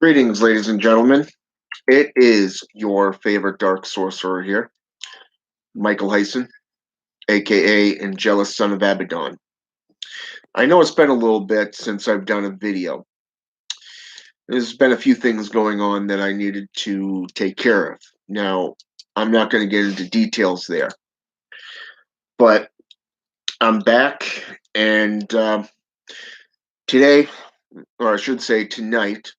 Greetings, ladies and gentlemen. It is your favorite Dark Sorcerer here, Michael Hyson, aka Angelus Son of Abaddon. I know it's been a little bit since I've done a video. There's been a few things going on that I needed to take care of. Now, I'm not going to get into details there, but I'm back, and today, or I should say tonight,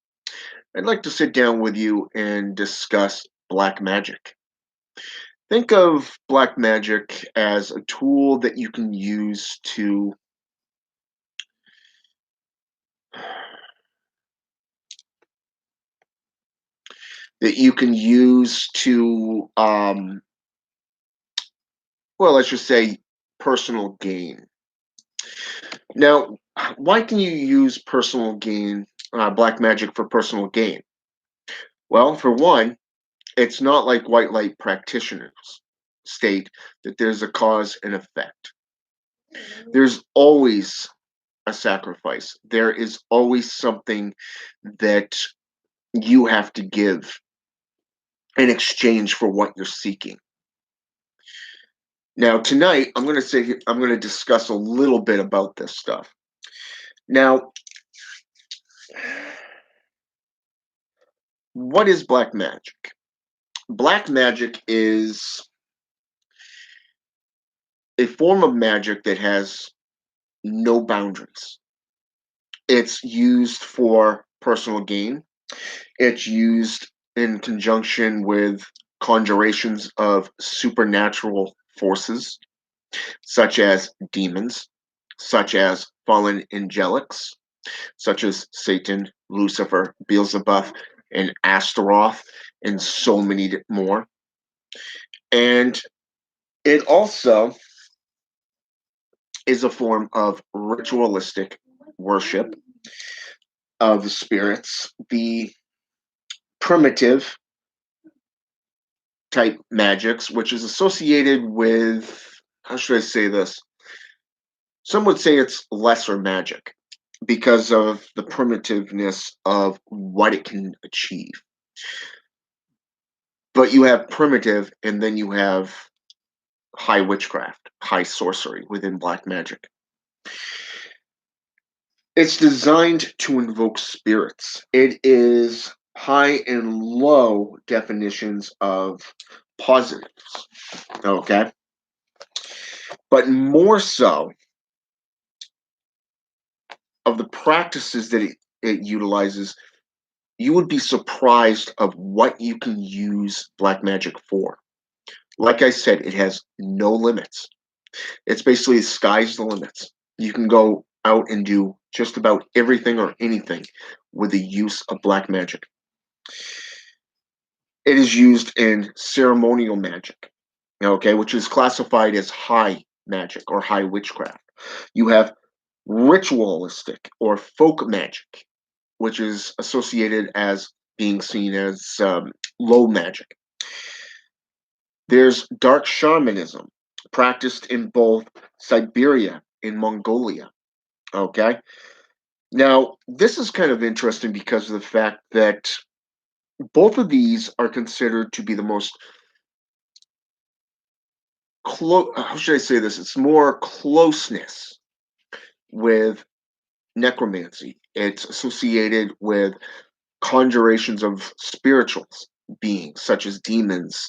I'd like to sit down with you and discuss black magic. Think of black magic as a tool that you can use to well, let's just say personal gain. Now, why can you use personal gain, black magic for personal gain? Well, for one, it's not like white light practitioners state that there's a cause and effect. There's always a sacrifice. There is always something that you have to give in exchange for what you're seeking. Now, tonight, I'm going to discuss a little bit about this stuff. Now, what is black magic? Black magic is a form of magic that has no boundaries. It's used for personal gain. It's used in conjunction with conjurations of supernatural forces, such as demons, such as fallen angelics, such as Satan, Lucifer, Beelzebub, and Astaroth, and so many more. And it also is a form of ritualistic worship of the spirits, the primitive type magics, which is associated with, how should I say this? Some would say it's lesser magic because of the primitiveness of what it can achieve. But you have primitive, and then you have high witchcraft, high sorcery within black magic. It's designed to invoke spirits. It is high and low definitions of positives, okay? But more so of the practices that it utilizes, you would be surprised of what you can use black magic for. Like I said, it has no limits. It's basically sky's the limits. You can go out and do just about everything or anything with the use of black magic. It is used in ceremonial magic, okay, which is classified as high magic or high witchcraft. You have ritualistic or folk magic, which is associated as being seen as low magic. There's dark shamanism, practiced in both Siberia and Mongolia. Okay. Now, this is kind of interesting because of the fact that both of these are considered to be the most close. How should I say this? It's more closeness with necromancy. It's associated with conjurations of spirituals beings, such as demons,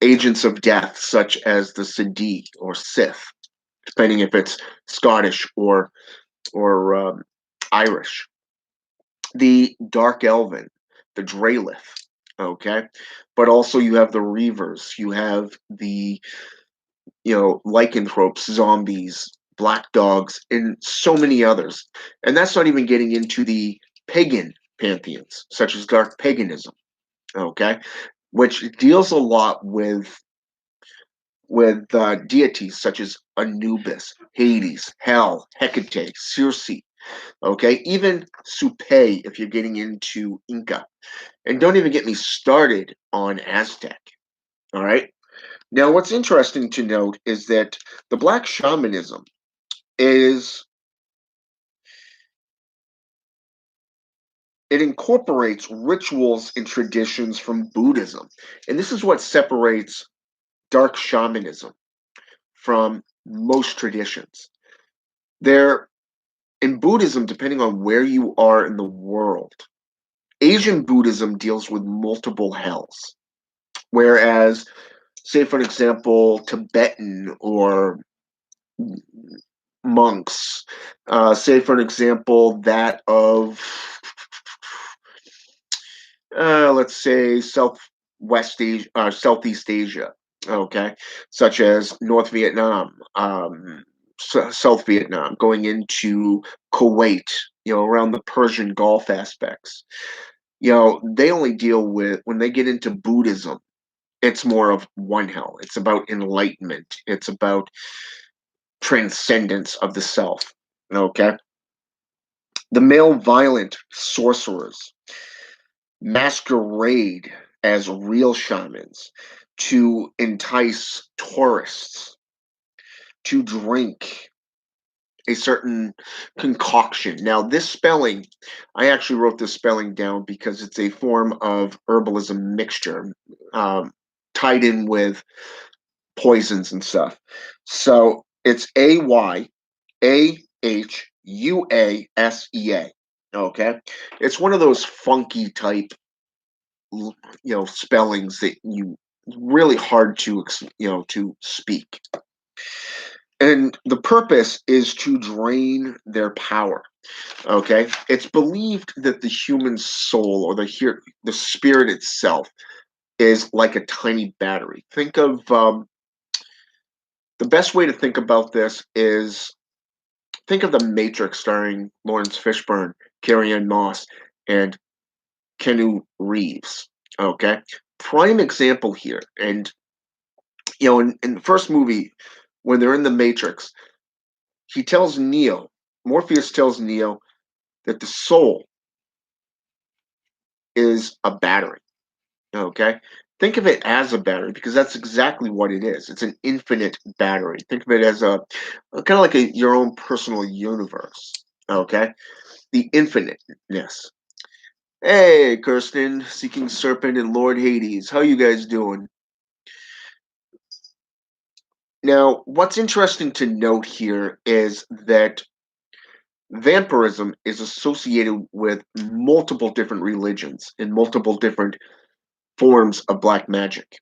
agents of death, such as the Sidi or Sith, depending if it's Scottish or Irish. The Dark Elven, the Draelith, okay, but also you have the Reavers, you have the lycanthropes, zombies, black dogs, and so many others. And that's not even getting into the pagan pantheons, such as dark paganism, okay, which deals a lot with deities such as Anubis, Hades, Hel, Hecate, Circe, okay, even Supe if you're getting into Inca. And don't even get me started on Aztec, all right? Now, what's interesting to note is that the black shamanism is it incorporates rituals and traditions from Buddhism. And this is what separates dark shamanism from most traditions. There, in Buddhism, depending on where you are in the world, Asian Buddhism deals with multiple hells, whereas, say, for example, Tibetan or monks, say, for example, that of, let's say, Southwest Asia, Southeast Asia, okay, such as North Vietnam, South Vietnam, going into Kuwait, around the Persian Gulf aspects. They only deal with, when they get into Buddhism, it's more of one hell. It's about enlightenment. It's about transcendence of the self. Okay. The male violent sorcerers masquerade as real shamans to entice tourists to drink a certain concoction. Now, this spelling, I actually wrote this spelling down because it's a form of herbalism mixture, um, tied in with poisons and stuff. So it's Ayhuasea. Okay, it's one of those funky type, spellings that you really hard to to speak. And the purpose is to drain their power. Okay, it's believed that the human soul, or the spirit itself, is like a tiny battery. Think of, the best way to think about this is, think of the Matrix starring Lawrence Fishburne, Carrie-Anne Moss, and Keanu Reeves. Okay, prime example here. And in the first movie, when they're in the Matrix, he tells Neo, Morpheus tells Neo that the soul is a battery. Okay, think of it as a battery because that's exactly what it is. It's an infinite battery. Think of it as kind of like your own personal universe. Okay, the infiniteness. Hey, Kirsten, Seeking Serpent and Lord Hades. How you guys doing? Now, what's interesting to note here is that vampirism is associated with multiple different religions and multiple different forms of black magic.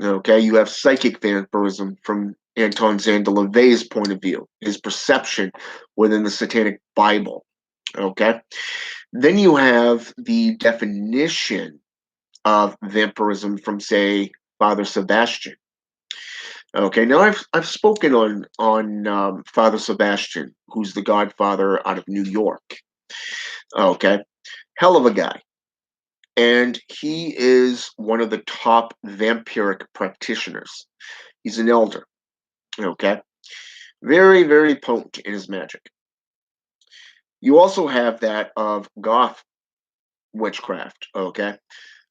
Okay, you have psychic vampirism from Anton Zandalave's point of view, his perception within the Satanic Bible. Okay, then you have the definition of vampirism from, say, Father Sebastian. Okay, now I've spoken on Father Sebastian, who's the Godfather out of New York. Okay, hell of a guy, and he is one of the top vampiric practitioners. He's an elder. Okay, very very potent in his magic. You also have that of goth witchcraft. Okay,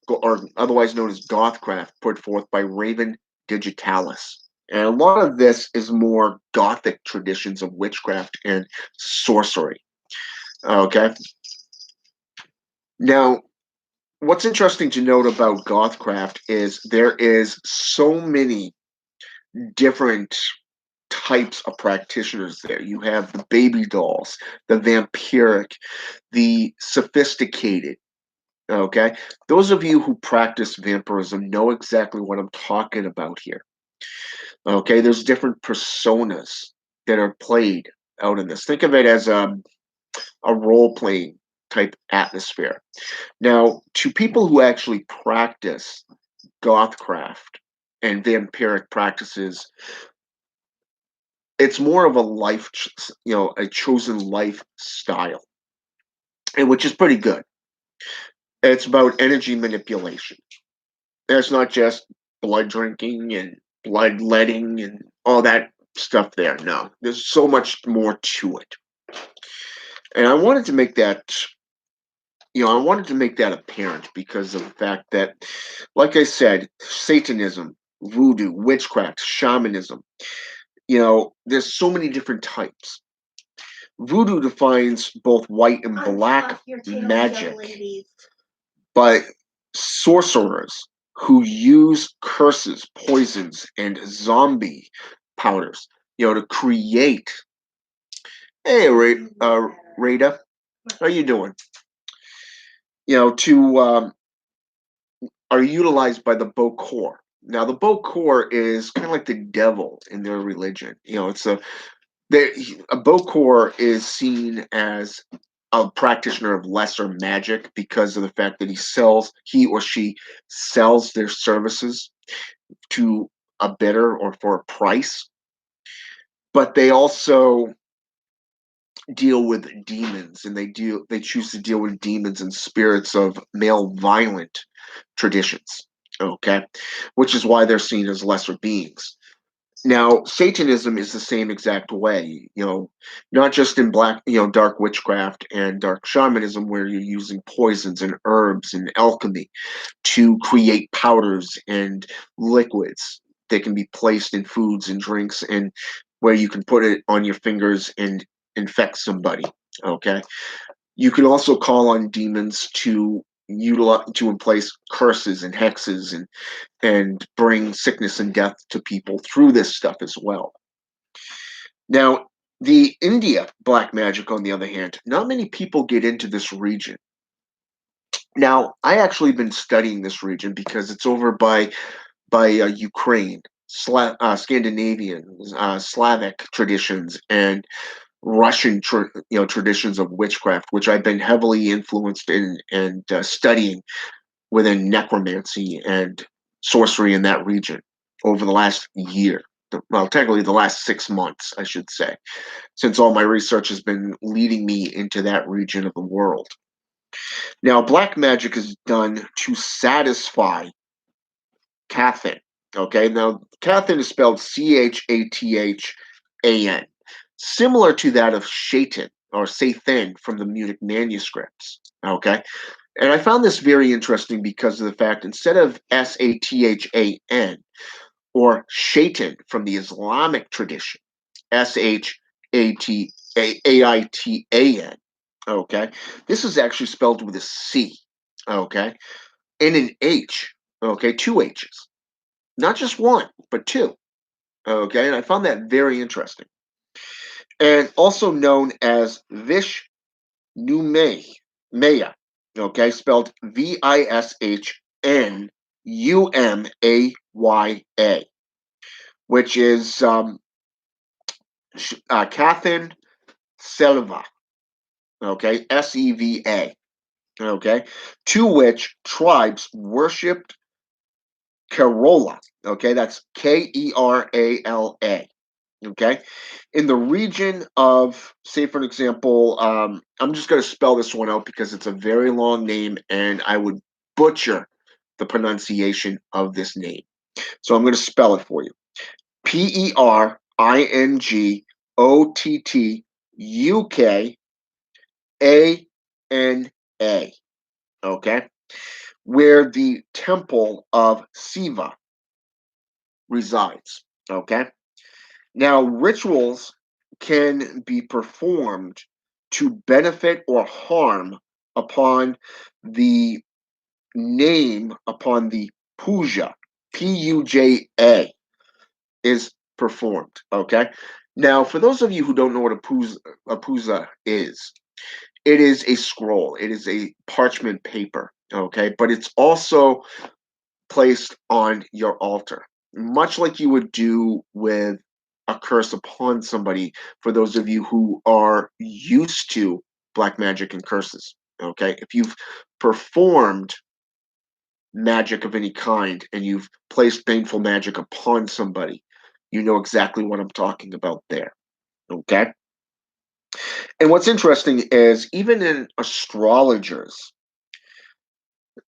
or otherwise known as Gothcraft, put forth by Raven Digitalis. And a lot of this is more Gothic traditions of witchcraft and sorcery. Okay. Now, what's interesting to note about Gothcraft is there is so many different types of practitioners there. You have the baby dolls, the vampiric, the sophisticated. Okay. Those of you who practice vampirism know exactly what I'm talking about here. Okay, there's different personas that are played out in this. Think of it as a role playing type atmosphere. Now, to people who actually practice gothcraft and vampiric practices, it's more of a a chosen lifestyle, and which is pretty good. It's about energy manipulation. It's not just blood drinking and bloodletting and all that stuff there. No, there's so much more to it. And I wanted to make that apparent because of the fact that, like I said, Satanism, voodoo, witchcraft, shamanism, there's so many different types. Voodoo defines both white and black magic, but sorcerers who use curses, poisons, and zombie powders, to create. Hey, Rada, how you doing? To are utilized by the Bokor. Now, the Bokor is kind of like the devil in their religion. It's a Bokor is seen as a practitioner of lesser magic because of the fact that he or she sells their services to a bidder or for a price, but they also deal with demons, and they choose to deal with demons and spirits of male violent traditions, okay, which is why they're seen as lesser beings. Now, Satanism is the same exact way, not just in dark witchcraft and dark shamanism, where you're using poisons and herbs and alchemy to create powders and liquids that can be placed in foods and drinks, and where you can put it on your fingers and infect somebody. Okay. You can also call on demons to place curses and hexes and bring sickness and death to people through this stuff as well. Now, the India black magic, on the other hand, not many people get into this region. Now, I actually been studying this region because it's over by Ukraine, Scandinavian, Slavic traditions, and Russian traditions of witchcraft, which I've been heavily influenced in and studying within necromancy and sorcery in that region over the last year. Well, technically the last 6 months, I should say, since all my research has been leading me into that region of the world. Now, black magic is done to satisfy Cathan. Okay, now Cathan is spelled Chathan, similar to that of Shaitan or Sathan from the Munich manuscripts. Okay, and I found this very interesting because of the fact instead of Sathan or Shaitan from the Islamic tradition, Shaitan, okay, this is actually spelled with a C, okay, and an H, okay, two H's, not just one, but two, okay, and I found that very interesting. And also known as Maya, okay, spelled Vishnumaya, which is Cathan Selva, okay, Seva, okay, to which tribes worshipped Kerala, okay, that's Kerala, okay, in the region of, say, for example, I'm just going to spell this one out because it's a very long name and I would butcher the pronunciation of this name. So I'm going to spell it for you. PeringottukAna, okay, where the temple of Siva resides, okay. Now, rituals can be performed to benefit or harm upon the upon the puja, Puja, is performed. Okay. Now, for those of you who don't know what a puja is, it is a scroll. It is a parchment paper. Okay, but it's also placed on your altar, much like you would do with a curse upon somebody, for those of you who are used to black magic and curses. Okay, if you've performed magic of any kind and you've placed baneful magic upon somebody, you know exactly what I'm talking about there. Okay, and what's interesting is even in astrologers,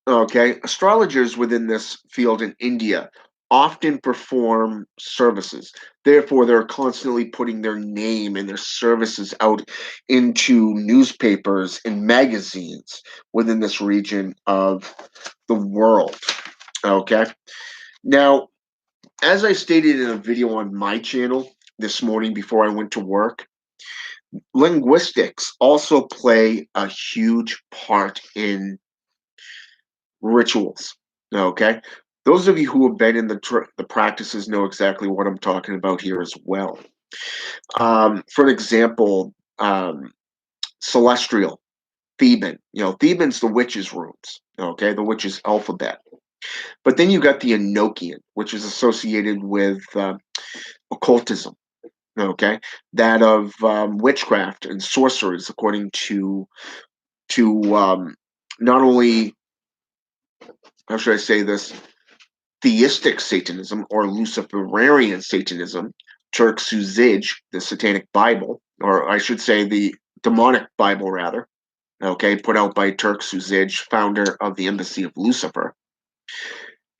okay, astrologers within this field in India often perform services. Therefore, they're constantly putting their name and their services out into newspapers and magazines within this region of the world. Okay. Now, as I stated in a video on my channel this morning before I went to work, Linguistics also play a huge part in rituals. Okay, those of you who have been in the practices know exactly what I'm talking about here as well. For an example, celestial, Theban. Theban's the witches' rooms. Okay, the witches' alphabet. But then you got the Enochian, which is associated with occultism. Okay, that of witchcraft and sorcerers, according to not only, how should I say this, theistic Satanism or Luciferian Satanism, Turk Suzij, the Satanic Bible, or I should say the demonic Bible rather, okay, put out by Turk Suzij, founder of the Embassy of Lucifer.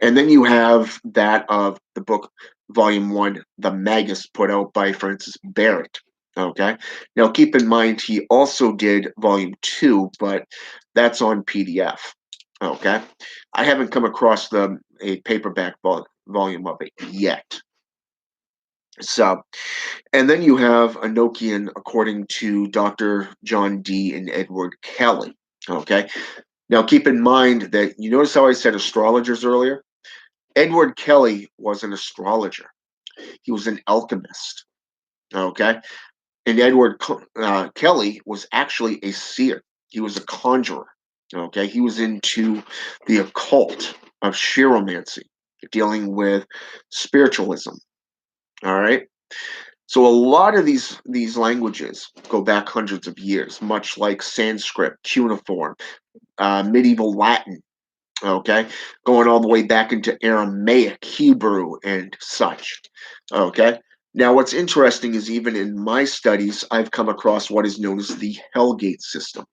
And then you have that of the book, Volume 1, The Magus, put out by Francis Barrett. Okay. Now, keep in mind, he also did Volume 2, but that's on PDF. Okay. I haven't come across a paperback volume of it yet. So, and then you have Enochian, according to Dr. John Dee and Edward Kelly. Okay. Now, keep in mind that you notice how I said astrologers earlier? Edward Kelly was an astrologer. He was an alchemist. Okay. And Edward Kelly was actually a seer. He was a conjurer. Okay. He was into the occult of chiromancy, dealing with spiritualism. All right. So a lot of these languages go back hundreds of years, much like Sanskrit, cuneiform, medieval Latin, okay, going all the way back into Aramaic, Hebrew, and such, okay. Now, what's interesting is even in my studies, I've come across what is known as the Hellgate system.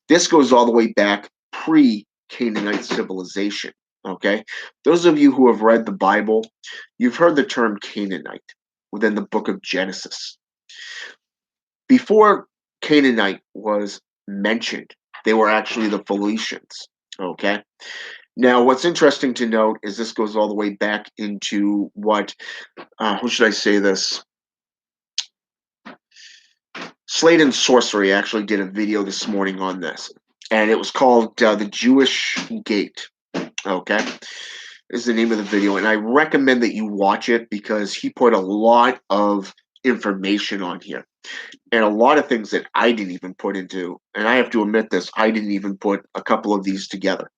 This goes all the way back pre-Canaanite civilization, okay. Those of you who have read the Bible, you've heard the term Canaanite within the book of Genesis. Before Canaanite was mentioned, they were actually the Phoenicians, okay. Now, what's interesting to note is this goes all the way back into what, how should I say this? Slade and Sorcery actually did a video this morning on this, and it was called The Jewish Gate. Okay, is the name of the video, and I recommend that you watch it because he put a lot of information on here and a lot of things that I didn't even put into, and I have to admit this, I didn't even put a couple of these together.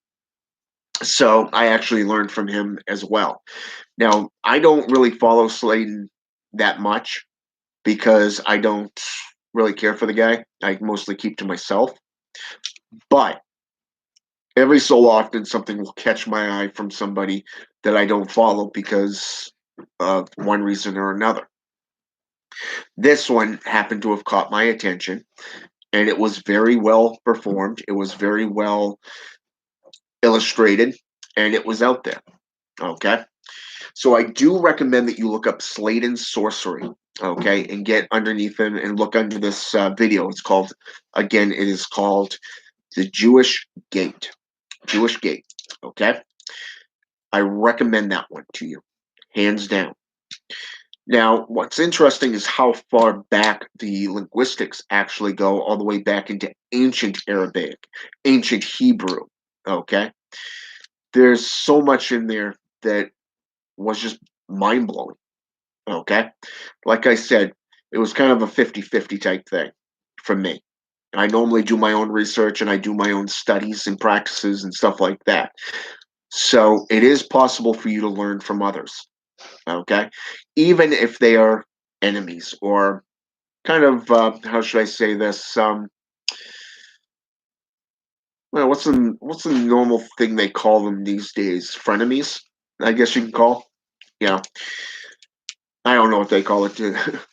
So I actually learned from him as well. Now, I don't really follow Slayton that much because I don't really care for the guy. I mostly keep to myself. But every so often, something will catch my eye from somebody that I don't follow because of one reason or another. This one happened to have caught my attention, and it was very well performed. It was very well illustrated, and it was out there. Okay. So I do recommend that you look up Slade and Sorcery, okay, and get underneath him and look under this video. It's called, again, it is called The Jewish Gate. Jewish Gate, okay? I recommend that one to you, hands down. Now, what's interesting is how far back the linguistics actually go, all the way back into ancient Arabic, ancient Hebrew, okay? There's so much in there that was just mind-blowing. Okay. Like I said, it was kind of a 50-50 type thing for me. I normally do my own research and I do my own studies and practices and stuff like that. So it is possible for you to learn from others. Okay. Even if they are enemies or kind of, how should I say this? Well, what's the normal thing they call them these days? Frenemies, I guess you can call. Yeah. I don't know what they call it.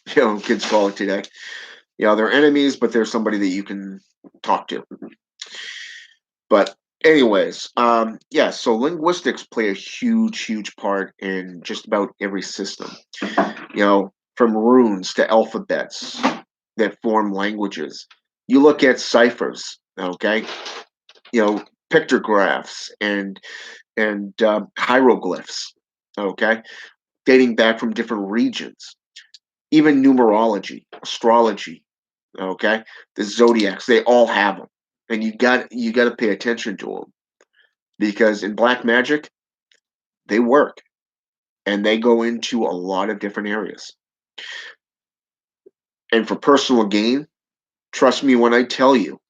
Kids call it today. Yeah, they're enemies, but they're somebody that you can talk to. But anyways, yeah, so linguistics play a huge part in just about every system. From runes to alphabets that form languages. You look at ciphers, okay? Pictographs and hieroglyphs, okay? Dating back from different regions. Even numerology, astrology, Okay, the zodiacs, they all have them, and you got to pay attention to them because in black magic they work and they go into a lot of different areas. And for personal gain, trust me when I tell you,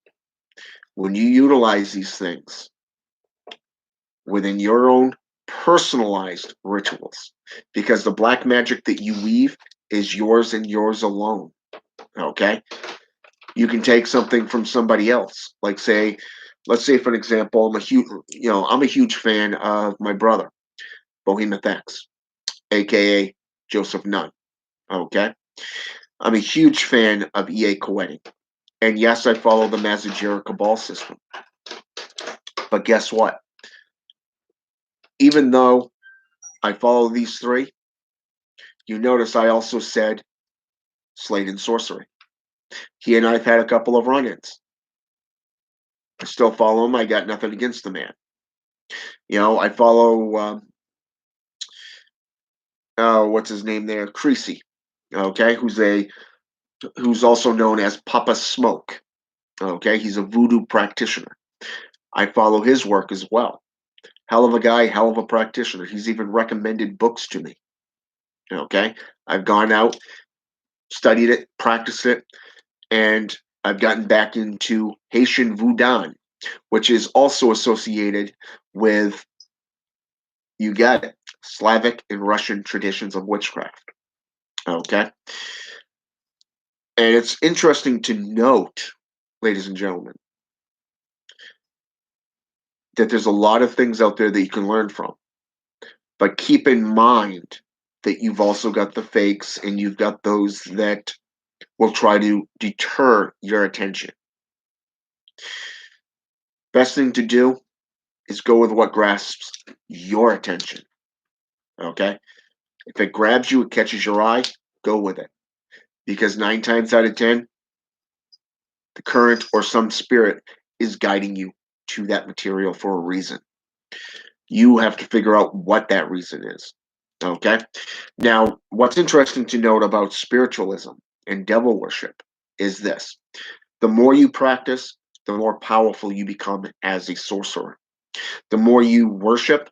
when you utilize these things within your own personalized rituals, because the black magic that you weave is yours and yours alone. Okay, you can take something from somebody else, like say, let's say for an example, I'm a huge fan of my brother Bohemoth X, aka Joseph Nunn. Okay, I'm a huge fan of EA Coetti. And yes, I follow the Mazajera Cabal system. But guess what? Even though I follow these three, you notice I also said Slade and Sorcery. He and I have had a couple of run-ins. I still follow him. I got nothing against the man. I follow, what's his name there? Creasy. Okay, who's also known as Papa Smoke. Okay, he's a voodoo practitioner. I follow his work as well. Hell of a guy, hell of a practitioner. He's even recommended books to me. Okay, I've gone out, studied it, practiced it, and I've gotten back into Haitian Voodoo, which is also associated with, you got it, Slavic and Russian traditions of witchcraft. Okay, and it's interesting to note, ladies and gentlemen, that there's a lot of things out there that you can learn from. But keep in mind that you've also got the fakes and you've got those that will try to deter your attention. Best thing to do is go with what grasps your attention. Okay? If it grabs you, it catches your eye, go with it. Because 9 times out of 10, the current or some spirit is guiding you to that material for a reason. You have to figure out what that reason is. Okay? Now, what's interesting to note about spiritualism and devil worship is this: the more you practice, the more powerful you become as a sorcerer. The more you worship,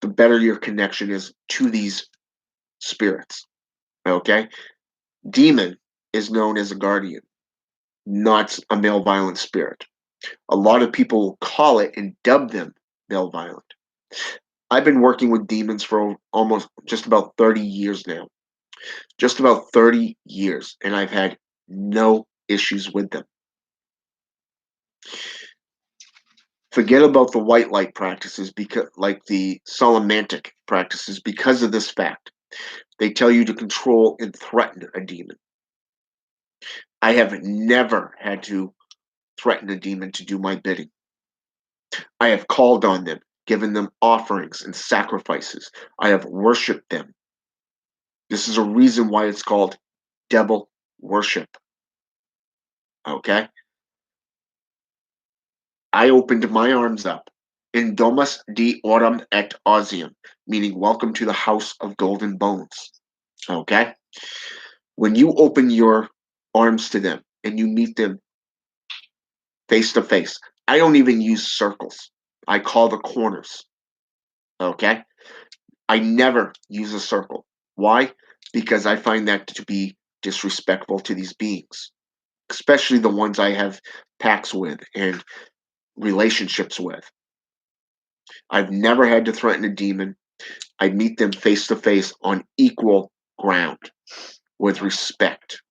the better your connection is to these spirits. Okay? Demon is known as a guardian, not a malevolent spirit. A lot of people call it and dub them malevolent. I've been working with demons for almost just about 30 years now. Just about 30 years, and I've had no issues with them. Forget about the white light practices, because like the Salamantic practices, because of this fact. They tell you to control and threaten a demon. I have never had to threaten a demon to do my bidding. I have called on them, given them offerings and sacrifices. I have worshipped them. This is a reason why it's called devil worship. Okay? I opened my arms up. In domus de aurum et osium, meaning welcome to the house of golden bones. Okay? When you open your arms to them and you meet them face to face, I don't even use circles. I call the corners. Okay? I never use a circle. Why? Because I find that to be disrespectful to these beings, especially the ones I have pacts with and relationships with. I've never had to threaten a demon. I meet them face to face on equal ground with respect.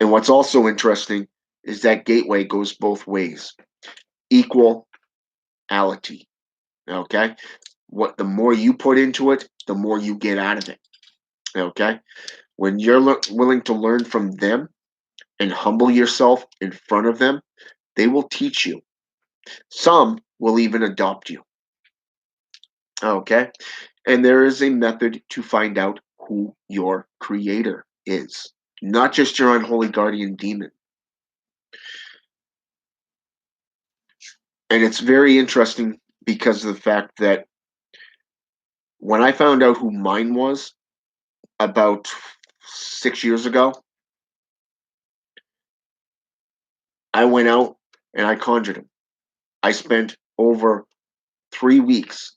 And what's also interesting is that gateway goes both ways. Equality. Okay? What the more you put into it, the more you get out of it. Okay? When you're willing to learn from them and humble yourself in front of them, they will teach you. Some will even adopt you. Okay? And there is a method to find out who your creator is, not just your unholy guardian demon. And it's very interesting because of the fact that when I found out who mine was, about 6 years ago, I went out and I conjured him. I spent over 3 weeks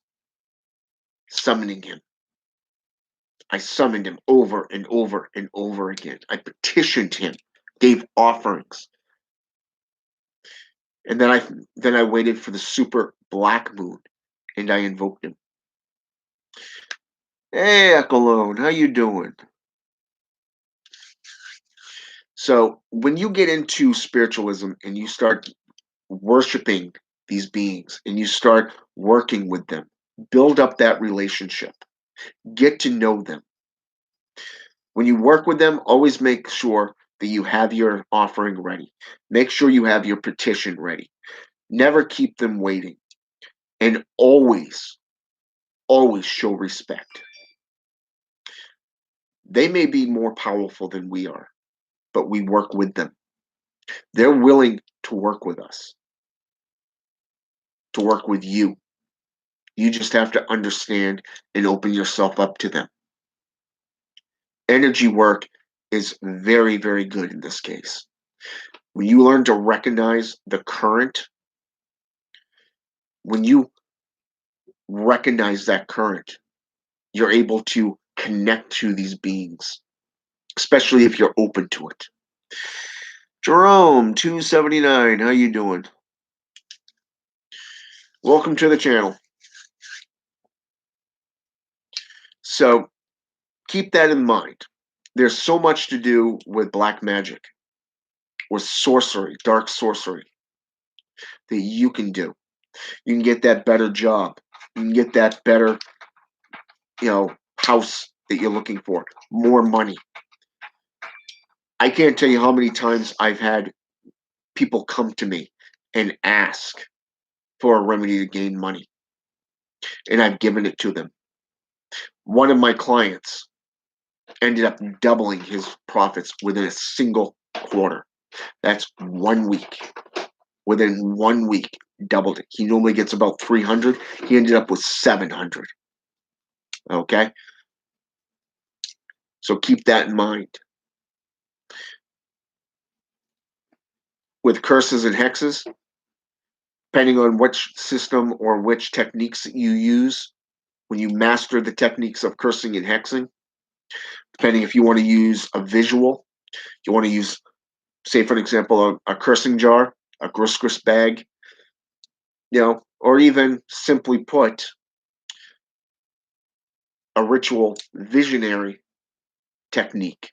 summoning him. I summoned him over and over and over again. I petitioned him, gave offerings, and then I waited for the super black moon, and I invoked him. Hey, Ekalone, how you doing? So when you get into spiritualism and you start worshiping these beings and you start working with them, build up that relationship, get to know them. When you work with them, always make sure that you have your offering ready. Make sure you have your petition ready. Never keep them waiting. And always, always show respect. They may be more powerful than we are, but we work with them. They're willing to work with us, to work with you. You just have to understand and open yourself up to them. Energy work is very, very good in this case. When you learn to recognize the current, when you recognize that current, you're able to connect to these beings, especially if you're open to it. Jerome 279, how you doing? Welcome to the channel. So keep that in mind. There's so much to do with black magic, with sorcery, dark sorcery, that you can do. You can get that better job. You can get that better, house that you're looking for, more money. I can't tell you how many times I've had people come to me and ask for a remedy to gain money, and I've given it to them. One of my clients ended up doubling his profits within a single quarter. That's 1 week. Within 1 week, doubled it. He normally gets about 300. He ended up with 700. Okay? So keep that in mind. With curses and hexes, depending on which system or which techniques that you use, when you master the techniques of cursing and hexing, depending if you want to use a visual, you want to use, say, for an example, a cursing jar, a grist bag, or even simply put, a ritual visionary technique.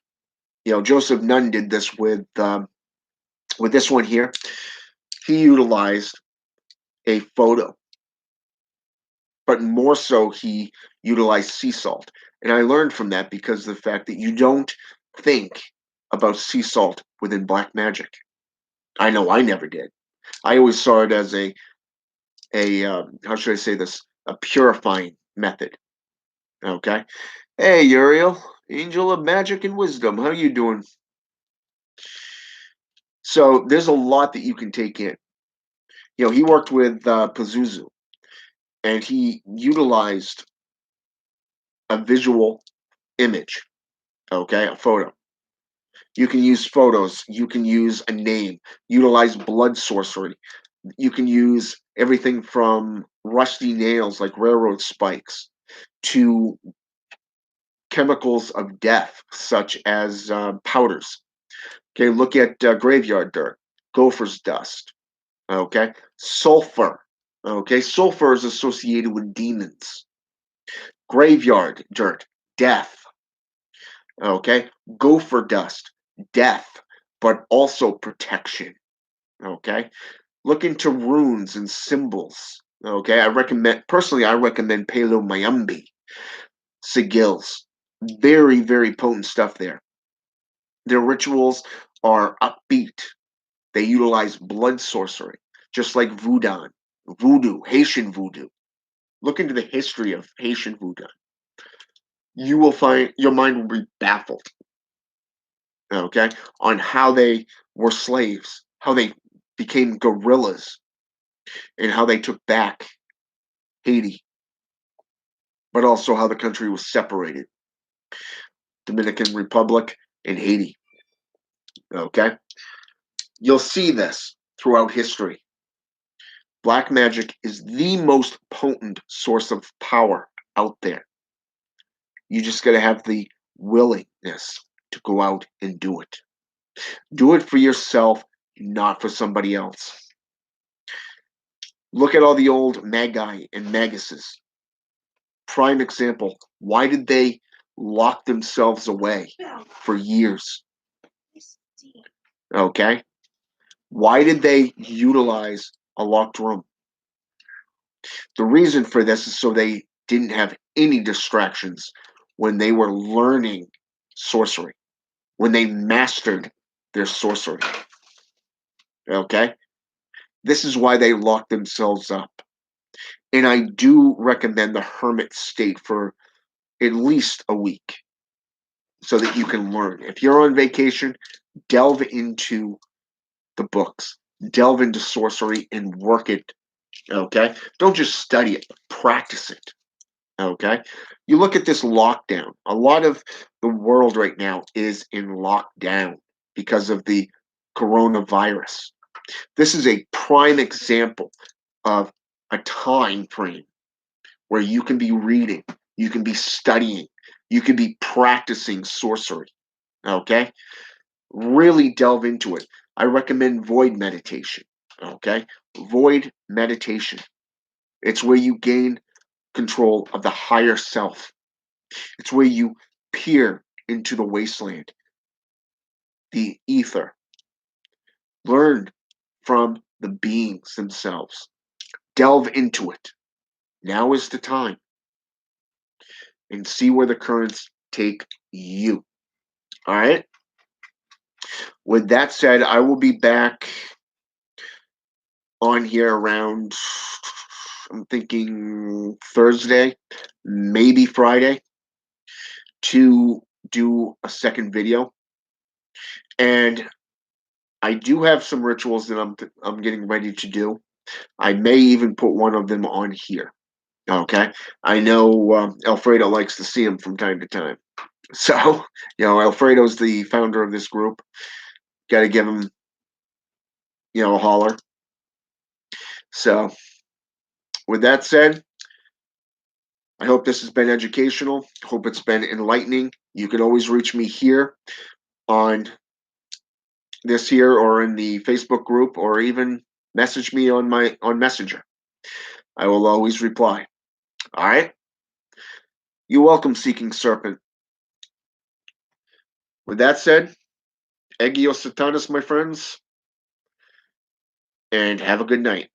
Joseph Nunn did this with this one here. He utilized a photo, but more so he utilized sea salt. And I learned from that because of the fact that you don't think about sea salt within black magic. I know I never did. I always saw it as a how should I say this? A purifying method. Okay. Hey, Uriel, angel of magic and wisdom. How you doing? So there's a lot that you can take in. He worked with Pazuzu, and he utilized a visual image, okay, a photo. You can use photos. You can use a name. Utilize blood sorcery. You can use everything from rusty nails like railroad spikes to chemicals of death, such as powders. Okay, look at graveyard dirt, gopher's dust. Okay, sulfur. Okay, sulfur is associated with demons. Graveyard dirt, death. Okay, gopher dust, death, but also protection. Okay, look into runes and symbols. Okay, I recommend Palo Mayumbi sigils. Very, very potent stuff there. Their rituals are upbeat. They utilize blood sorcery, just like voodoo, Haitian voodoo. Look into the history of Haitian voodoo. You will find your mind will be baffled, okay, on how they were slaves, how they became guerrillas, and how they took back Haiti, but also how the country was separated. Dominican Republic, and Haiti. Okay? You'll see this throughout history. Black magic is the most potent source of power out there. You just got to have the willingness to go out and do it. Do it for yourself, not for somebody else. Look at all the old magi and maguses. Prime example. Why did they lock themselves away for years? Okay? Why did they utilize a locked room? The reason for this is so they didn't have any distractions when they were learning sorcery, when they mastered their sorcery. Okay? This is why they locked themselves up. And I do recommend the hermit state for at least a week so that you can learn. If you're on vacation, delve into the books, delve into sorcery and work it. Okay? Don't just study it, practice it. Okay? You look at this lockdown. A lot of the world right now is in lockdown because of the coronavirus. This is a prime example of a time frame where you can be reading, you can be studying, you can be practicing sorcery. Okay? Really delve into it. I recommend void meditation. Okay? Void meditation. It's where you gain control of the higher self. It's where you peer into the wasteland, the ether. Learn from the beings themselves. Delve into it. Now is the time. And see where the currents take you. All right? With that said, I will be back on here around, I'm thinking Thursday, maybe Friday, to do a second video. And I do have some rituals that I'm getting ready to do. I may even put one of them on here. Okay, I know Alfredo likes to see them from time to time. So, Alfredo's the founder of this group. Got to give him, a holler. So, with that said, I hope this has been educational. Hope it's been enlightening. You can always reach me here on this here or in the Facebook group or even message me on Messenger. I will always reply. All right? You're welcome, Seeking Serpent. With that said, Agios Satanas, my friends, and have a good night.